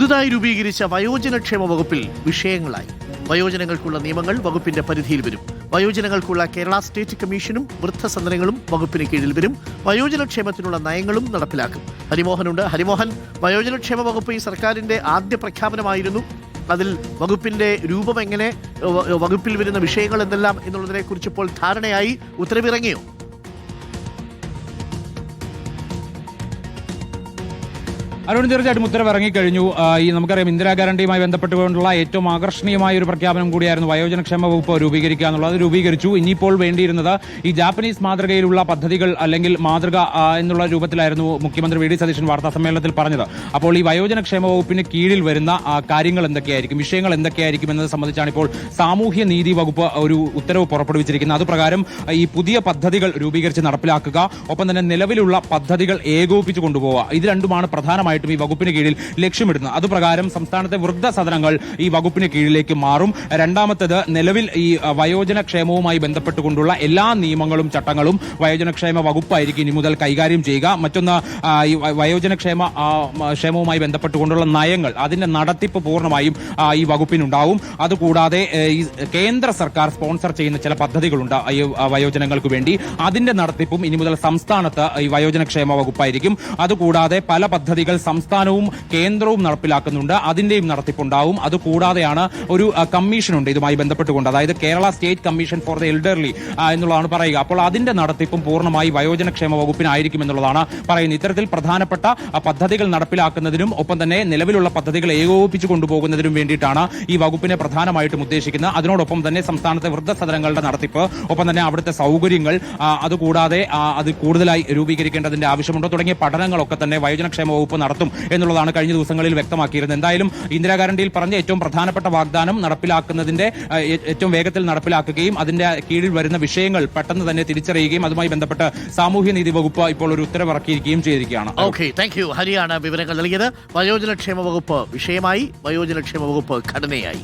പുതുതായി രൂപീകരിച്ച വയോജനക്ഷേമ വകുപ്പിൽ വിഷയങ്ങളായി. വയോജനങ്ങൾക്കുള്ള നിയമങ്ങൾ വകുപ്പിന്റെ പരിധിയിൽ വരും. വയോജനങ്ങൾക്കുള്ള കേരള സ്റ്റേറ്റ് കമ്മീഷനും വൃദ്ധസദനങ്ങളും വകുപ്പിന് കീഴിൽ വരും. വയോജനക്ഷേമത്തിനുള്ള നയങ്ങളും നടപ്പിലാക്കും. ഹരിമോഹനുണ്ട്. ഹരിമോഹൻ, വയോജനക്ഷേമ വകുപ്പ് ഈ സർക്കാരിന്റെ ആദ്യ പ്രഖ്യാപനമായിരുന്നു. അതിൽ വകുപ്പിന്റെ രൂപം എങ്ങനെ, വകുപ്പിൽ വരുന്ന വിഷയങ്ങൾ എന്തെല്ലാം എന്നുള്ളതിനെ കുറിച്ച് ഇപ്പോൾ ധാരണയായി, ഉത്തരവിറങ്ങിയോ? അരുൺ, തീർച്ചയായിട്ടും ഉത്തരവ് ഇറങ്ങിക്കഴിഞ്ഞു. നമുക്കറിയാം, ഇന്ദിരാ ഗ്യാരണ്ടിയുമായി ബന്ധപ്പെട്ടുകൊണ്ടുള്ള ഏറ്റവും ആകർഷണീയമായ ഒരു പ്രഖ്യാപനം കൂടിയായിരുന്നു വയോജനക്ഷേമ വകുപ്പ് രൂപീകരിക്കുക എന്നുള്ളത്. അത് രൂപീകരിച്ചു. ഇനിയിപ്പോൾ വേണ്ടിയിരുന്നത് ഈ ജാപ്പനീസ് മാതൃകയിലുള്ള പദ്ധതികൾ അല്ലെങ്കിൽ മാതൃക എന്നുള്ള രൂപത്തിലായിരുന്നു മുഖ്യമന്ത്രി വി ഡി സതീശൻ വാർത്താ സമ്മേളനത്തിൽ പറഞ്ഞത്. അപ്പോൾ ഈ വയോജനക്ഷേമ വകുപ്പിന് കീഴിൽ വരുന്ന കാര്യങ്ങൾ എന്തൊക്കെയായിരിക്കും, വിഷയങ്ങൾ എന്തൊക്കെയായിരിക്കും എന്നത് സംബന്ധിച്ചാണ് ഇപ്പോൾ സാമൂഹ്യ നീതി വകുപ്പ് ഒരു ഉത്തരവ് പുറപ്പെടുവിച്ചിരിക്കുന്നത്. അതുപ്രകാരം ഈ പുതിയ പദ്ധതികൾ രൂപീകരിച്ച് നടപ്പിലാക്കുക, ഒപ്പം തന്നെ നിലവിലുള്ള പദ്ധതികൾ ഏകോപിപ്പിച്ച് കൊണ്ടുപോവുക. ഇത് രണ്ടുമാണ് പ്രധാനമായിട്ടും ഈ വകുപ്പിന് കീഴിൽ ലക്ഷ്യമിടുന്നത്. അതുപ്രകാരം സംസ്ഥാനത്തെ വൃദ്ധസദനങ്ങൾ ഈ വകുപ്പിന് കീഴിലേക്ക് മാറും. രണ്ടാമത്തേത്, നിലവിൽ ഈ വയോജനക്ഷേമവുമായി ബന്ധപ്പെട്ടുകൊണ്ടുള്ള എല്ലാ നിയമങ്ങളും ചട്ടങ്ങളും വയോജനക്ഷേമ വകുപ്പായിരിക്കും ഇനി മുതൽ കൈകാര്യം ചെയ്യുക. മറ്റൊന്ന്, ഈ ക്ഷേമവുമായി ബന്ധപ്പെട്ടുകൊണ്ടുള്ള നയങ്ങൾ, അതിന്റെ നടത്തിപ്പ് പൂർണ്ണമായും ഈ വകുപ്പിനുണ്ടാവും. അതുകൂടാതെ ഈ കേന്ദ്ര സർക്കാർ സ്പോൺസർ ചെയ്യുന്ന ചില പദ്ധതികളുണ്ട് ഈ വയോജനങ്ങൾക്ക് വേണ്ടി. അതിന്റെ നടത്തിപ്പും ഇനി മുതൽ സംസ്ഥാനത്ത് ഈ വയോജനക്ഷേമ വകുപ്പായിരിക്കും. അതുകൂടാതെ പല പദ്ധതികൾ സംസ്ഥാനവും കേന്ദ്രവും നടപ്പിലാക്കുന്നുണ്ട്. അതിന്റെയും നടത്തിപ്പുണ്ടാവും. അതുകൂടാതെയാണ് ഒരു കമ്മീഷനുണ്ട് ഇതുമായി ബന്ധപ്പെട്ടുകൊണ്ട്, അതായത് Kerala state commission for the elderly എന്നുള്ളതാണ് പറയുക. അപ്പോൾ അതിന്റെ നടത്തിപ്പും പൂർണ്ണമായി വയോജനക്ഷേമ വകുപ്പിനായിരിക്കും എന്നുള്ളതാണ് പറയുന്നത്. ഇത്തരത്തിൽ പ്രധാനപ്പെട്ട പദ്ധതികൾ നടപ്പിലാക്കുന്നതിനും ഒപ്പം തന്നെ നിലവിലുള്ള പദ്ധതികൾ ഏകോപിപ്പിച്ചു കൊണ്ടുപോകുന്നതിനും വേണ്ടിയിട്ടാണ് ഈ വകുപ്പിനെ പ്രധാനമായിട്ടും ഉദ്ദേശിക്കുന്നത്. അതിനോടൊപ്പം തന്നെ സംസ്ഥാനത്തെ വൃദ്ധസദനങ്ങളുടെ നടത്തിപ്പ്, ഒപ്പം തന്നെ അവിടുത്തെ സൗകര്യങ്ങൾ, അതുകൂടാതെ അത് കൂടുതലായി രൂപീകരിക്കേണ്ടതിന്റെ ആവശ്യമുണ്ടോ തുടങ്ങിയ പഠനങ്ങളൊക്കെ തന്നെ വയോജനക്ഷേമ വകുപ്പ് നടത്തും എന്നുള്ളതാണ് കഴിഞ്ഞ ദിവസങ്ങളിൽ വ്യക്തമാക്കിയിരുന്നത്. എന്തായാലും ഇന്ദിരാ ഗ്യാരണ്ടിയിൽ പറഞ്ഞ ഏറ്റവും പ്രധാനപ്പെട്ട വാഗ്ദാനം നടപ്പിലാക്കുന്നതിന്റെ ഏറ്റവും വേഗത്തിൽ നടപ്പിലാക്കുകയും അതിന്റെ കീഴിൽ വരുന്ന വിഷയങ്ങൾ പെട്ടെന്ന് തന്നെ തിരിച്ചറിയുകയും അതുമായി ബന്ധപ്പെട്ട് സാമൂഹ്യനീതി വകുപ്പ് ഇപ്പോൾ ഒരു ഉത്തരവിറക്കിയിരിക്കുകയും ചെയ്തിരിക്കുകയാണ്. Okay, thank you. ഹരിയാണ് വിവരങ്ങൾ നൽകിയത്. വയോജനക്ഷേമ വകുപ്പ് വിഷയമായി, വയോജനക്ഷേമ വകുപ്പ് ഘടനയായി.